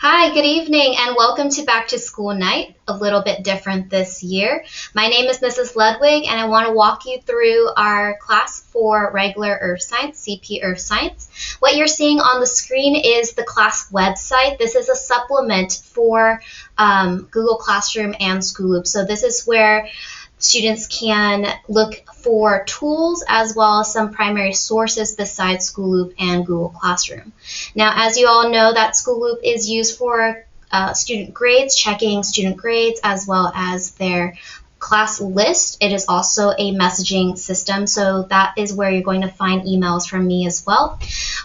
Hi, good evening, and welcome to Back to School Night, a little bit different this year. My name is Mrs. Ludwig, and I want to walk you through our class for regular Earth Science, CP Earth Science. What you're seeing on the screen is the class website. This is a supplement for Google Classroom and School Loop. So this is where students can look for tools as well as some primary sources besides School Loop and Google Classroom. Now, as you all know, that School Loop is used for student grades, checking student grades as well as their class list. It is also a messaging system, so that is where you're going to find emails from me as well.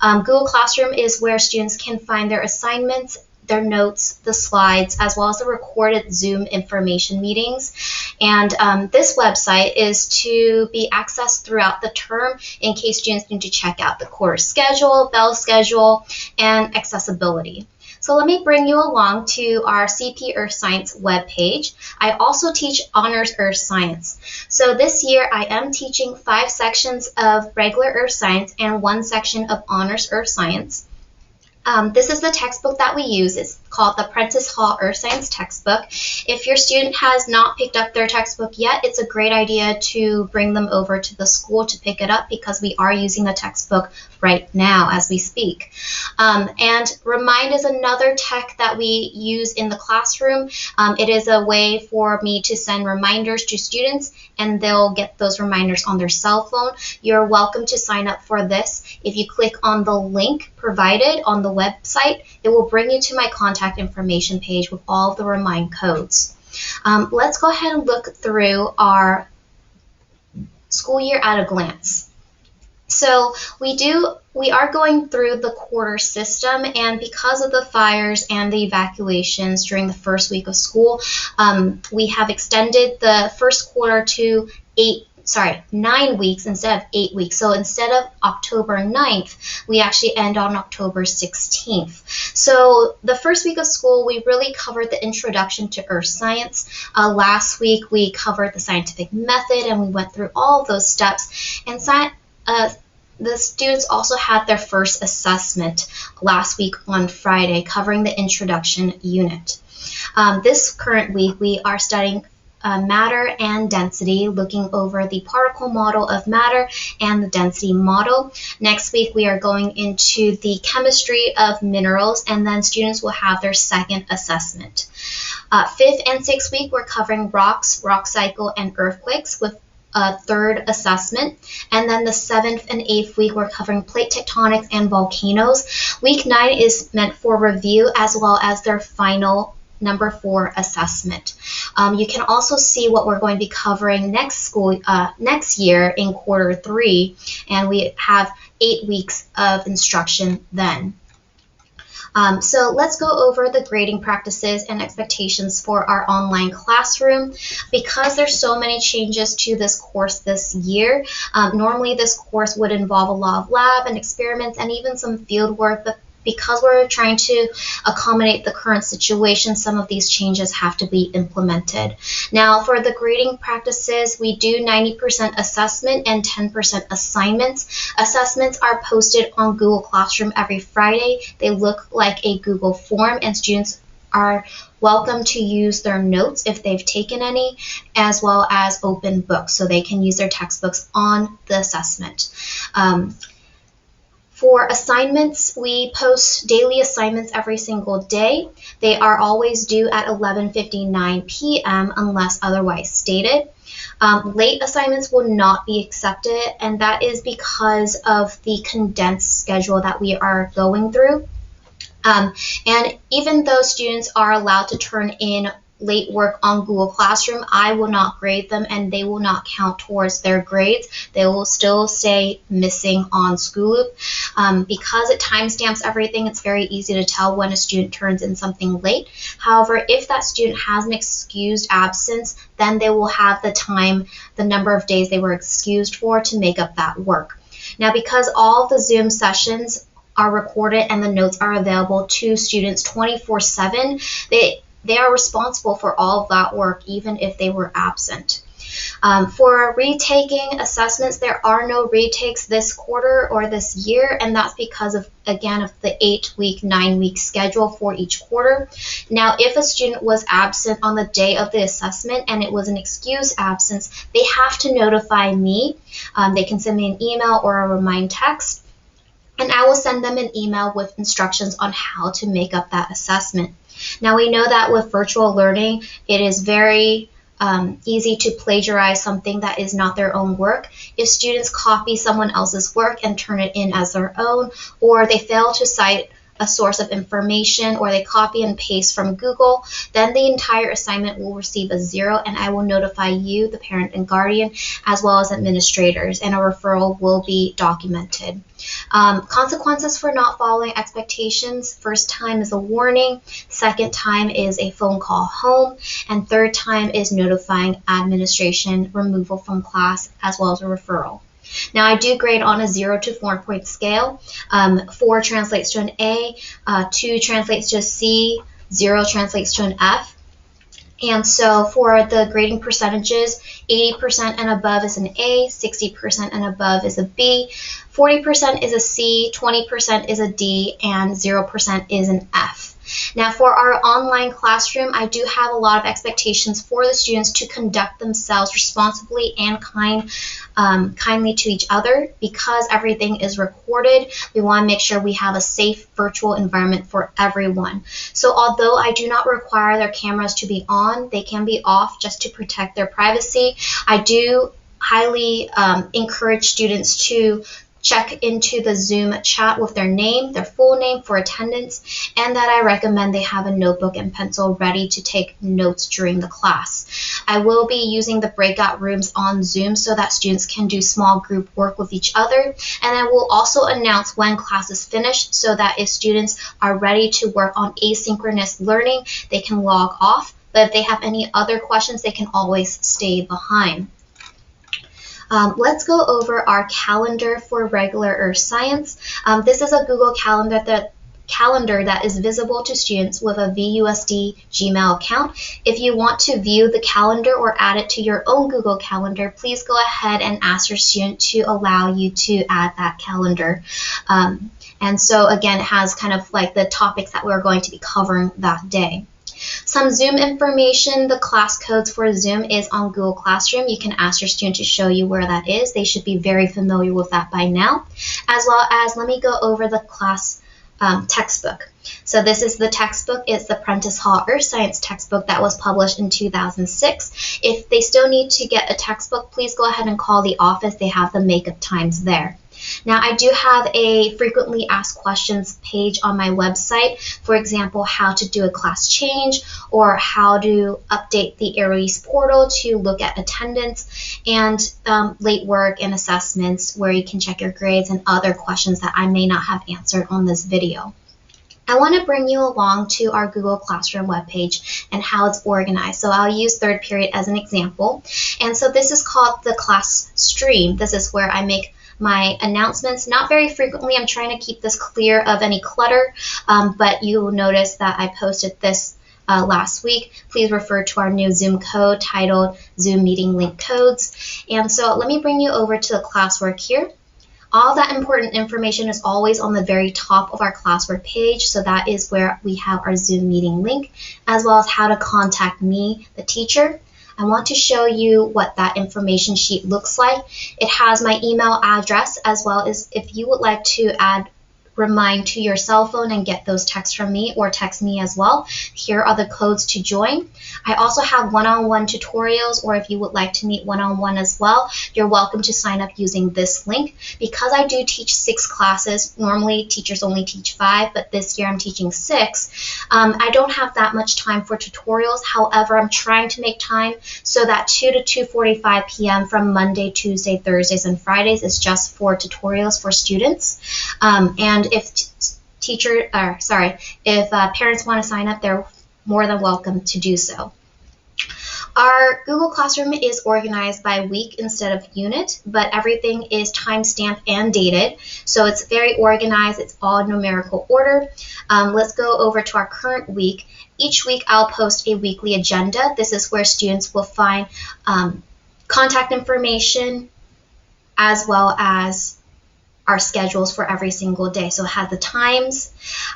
Google Classroom is where students can find their assignments, their notes, the slides, as well as the recorded Zoom information meetings. And this website is to be accessed throughout the term in case students need to check out the quarter schedule, bell schedule, and accessibility. So let me bring you along to our CP Earth Science webpage. I also teach Honors Earth Science. So this year I am teaching 5 sections of regular Earth Science and 1 section of Honors Earth Science. This is the textbook that we use. It's called the Prentice Hall Earth Science textbook. If your student has not picked up their textbook yet, it's a great idea to bring them over to the school to pick it up because we are using the textbook right now as we speak. And Remind is another tech that we use in the classroom. It is a way for me to send reminders to students and they'll get those reminders on their cell phone. You're welcome to sign up for this. If you click on the link provided on the website, it will bring you to my contact information page with all of the remind codes. Let's go ahead and look through our school year at a glance. So we are going through the quarter system, and because of the fires and the evacuations during the first week of school, we have extended the first quarter to 9 weeks instead of 8 weeks. So instead of October 9th, we actually end on October 16th. So the first week of school, we really covered the introduction to Earth Science. Last week, we covered the scientific method, and we went through all of those steps. And the students also had their first assessment last week on Friday, covering the introduction unit. This current week, we are studying matter and density, looking over the particle model of matter and the density model. Next week, we are going into the chemistry of minerals, and then students will have their second assessment. 5th and 6th week, we're covering rocks, rock cycle, and earthquakes with a third assessment. And then the 7th and 8th week, we're covering plate tectonics and volcanoes. Week 9 is meant for review as well as their final number 4 assessment. You can also see what we're going to be covering next year in quarter 3, and we have 8 weeks of instruction then. So let's go over the grading practices and expectations for our online classroom. Because there's so many changes to this course this year, normally this course would involve a lot of lab and experiments and even some field work, but because we're trying to accommodate the current situation, some of these changes have to be implemented. Now, for the grading practices, we do 90% assessment and 10% assignments. Assessments are posted on Google Classroom every Friday. They look like a Google form, and students are welcome to use their notes if they've taken any, as well as open books, so they can use their textbooks on the assessment. For assignments, we post daily assignments every single day. They are always due at 11:59 p.m. unless otherwise stated. Late assignments will not be accepted, and that is because of the condensed schedule that we are going through. And even though students are allowed to turn in late work on Google Classroom, I will not grade them and they will not count towards their grades. They will still stay missing on School Loop. Because it timestamps everything, it's very easy to tell when a student turns in something late. However, if that student has an excused absence, then they will have the number of days they were excused for to make up that work. Now, because all of the Zoom sessions are recorded and the notes are available to students 24/7, they are responsible for all of that work, even if they were absent. For retaking assessments, there are no retakes this quarter or this year, and that's because of, again, of the 8-week, 9-week schedule for each quarter. Now, if a student was absent on the day of the assessment and it was an excused absence, they have to notify me. They can send me an email or a remind text, and I will send them an email with instructions on how to make up that assessment. Now, we know that with virtual learning, it is very easy to plagiarize something that is not their own work. If students copy someone else's work and turn it in as their own, or they fail to cite a source of information, or they copy and paste from Google, then the entire assignment will receive a 0, and I will notify you, the parent and guardian, as well as administrators, and a referral will be documented. Consequences for not following expectations: first time is a warning, second time is a phone call home, and third time is notifying administration, removal from class, as well as a referral. Now, I do grade on a 0 to 4 point scale. 4 translates to an A, 2 translates to a C, 0 translates to an F. And so for the grading percentages, 80% and above is an A, 60% and above is a B, 40% is a C, 20% is a D, and 0% is an F. Now, for our online classroom, I do have a lot of expectations for the students to conduct themselves responsibly and kindly to each other. Because everything is recorded, we want to make sure we have a safe virtual environment for everyone. So although I do not require their cameras to be on, they can be off just to protect their privacy. I do highly encourage students to check into the Zoom chat with their name, their full name for attendance, and that I recommend they have a notebook and pencil ready to take notes during the class. I will be using the breakout rooms on Zoom so that students can do small group work with each other, and I will also announce when class is finished so that if students are ready to work on asynchronous learning, they can log off, but if they have any other questions, they can always stay behind. Let's go over our calendar for regular Earth Science. This is a Google calendar that is visible to students with a VUSD Gmail account. If you want to view the calendar or add it to your own Google Calendar, please go ahead and ask your student to allow you to add that calendar. And so again, it has kind of like the topics that we're going to be covering that day. Some Zoom information: the class codes for Zoom is on Google Classroom. You can ask your student to show you where that is. They should be very familiar with that by now. As well as, let me go over the class textbook. So this is the textbook. It's the Prentice Hall Earth Science textbook that was published in 2006. If they still need to get a textbook, please go ahead and call the office. They have the makeup times there. Now, I do have a frequently asked questions page on my website. For example, how to do a class change, or how to update the Aries portal to look at attendance, and late work and assessments where you can check your grades, and other questions that I may not have answered on this video. I want to bring you along to our Google Classroom webpage and how it's organized. So I'll use third period as an example. And so this is called the class stream. This is where I make my announcements. Not very frequently. I'm trying to keep this clear of any clutter, but you will notice that I posted this last week. Please refer to our new Zoom code titled Zoom Meeting Link Codes. And so let me bring you over to the classwork here. All that important information is always on the very top of our classwork page, so that is where we have our Zoom meeting link, as well as how to contact me, the teacher. I want to show you what that information sheet looks like. It has my email address, as well as if you would like to add remind to your cell phone and get those texts from me, or text me as well. Here are the codes to join. I also have one-on-one tutorials, or if you would like to meet one-on-one as well, you're welcome to sign up using this link. Because I do teach 6 classes, normally teachers only teach 5, but this year I'm teaching 6. I don't have that much time for tutorials. However, I'm trying to make time so that 2 to 2:45 p.m. from Monday, Tuesday, Thursdays, and Fridays is just for tutorials for students. And if parents want to sign up, they're more than welcome to do so. Our Google Classroom is organized by week instead of unit, but everything is time-stamped and dated, so it's very organized. It's all numerical order. Let's go over to our current week. Each week I'll post a weekly agenda. This is where students will find contact information, as well as our schedules for every single day. So it has the times,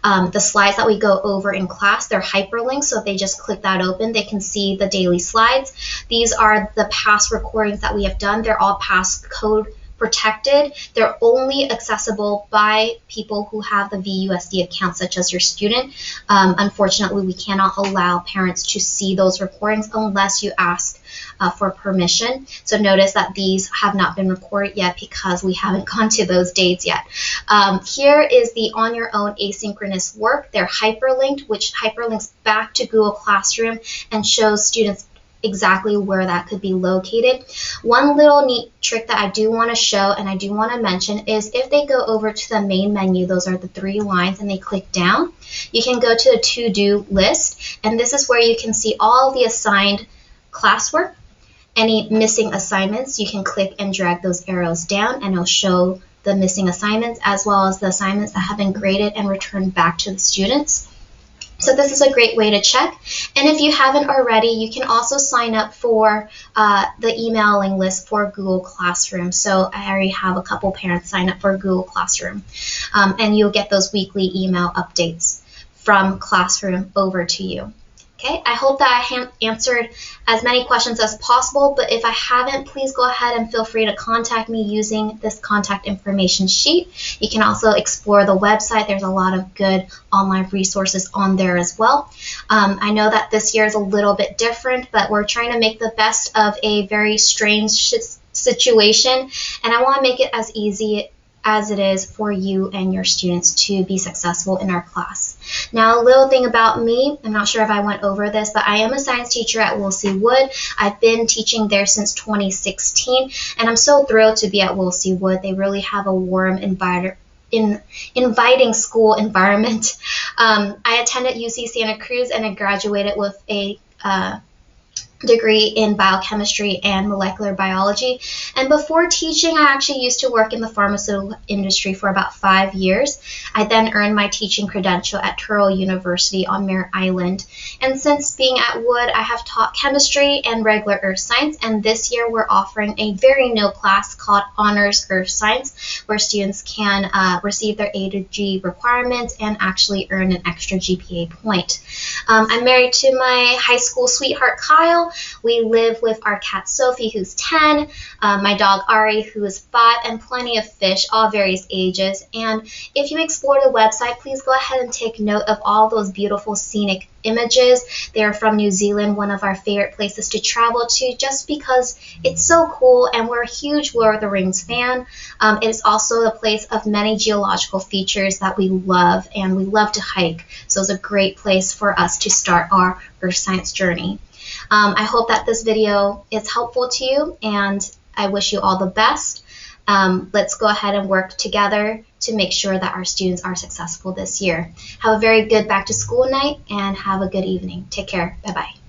the slides that we go over in class, they're hyperlinks. So if they just click that open, they can see the daily slides. These are the past recordings that we have done. They're all passcode protected. They're only accessible by people who have the VUSD account, such as your student. Unfortunately, we cannot allow parents to see those recordings unless you ask for permission. So notice that these have not been recorded yet because we haven't gone to those dates yet. Here is the on your own asynchronous work. They're hyperlinked, which hyperlinks back to Google Classroom and shows students exactly where that could be located. One little neat trick that I do want to show and I do want to mention is if they go over to the main menu, those are the 3 lines, and they click down, you can go to the to-do list, and this is where you can see all the assigned classwork. Any missing assignments, you can click and drag those arrows down and it'll show the missing assignments as well as the assignments that have been graded and returned back to the students. So this is a great way to check. And if you haven't already, you can also sign up for the emailing list for Google Classroom. So I already have a couple parents sign up for Google Classroom. And you'll get those weekly email updates from Classroom over to you. Okay, I hope that I answered as many questions as possible, but if I haven't, please go ahead and feel free to contact me using this contact information sheet. You can also explore the website. There's a lot of good online resources on there as well. I know that this year is a little bit different, but we're trying to make the best of a very strange situation, and I want to make it as easy as it is for you and your students to be successful in our class. Now, a little thing about me, I'm not sure if I went over this, but I am a science teacher at Wilsey Wood. I've been teaching there since 2016, and I'm so thrilled to be at Wilsey Wood. They really have a warm inviting school environment. I attended UC Santa Cruz and I graduated with a degree in biochemistry and molecular biology. And before teaching, I actually used to work in the pharmaceutical industry for about 5 years. I then earned my teaching credential at Turl University on Mare Island. And since being at Wood, I have taught chemistry and regular earth science. And this year, we're offering a very new class called Honors Earth Science, where students can receive their A to G requirements and actually earn an extra GPA point. I'm married to my high school sweetheart, Kyle. We live with our cat Sophie, who's 10, my dog Ari, who is 5, and plenty of fish, all various ages. And if you explore the website, please go ahead and take note of all those beautiful scenic images. They are from New Zealand, one of our favorite places to travel to just because it's so cool and we're a huge Lord of the Rings fan. It is also a place of many geological features that we love, and we love to hike. So it's a great place for us to start our earth science journey. I hope that this video is helpful to you, and I wish you all the best. Let's go ahead and work together to make sure that our students are successful this year. Have a very good back to school night and have a good evening. Take care. Bye-bye.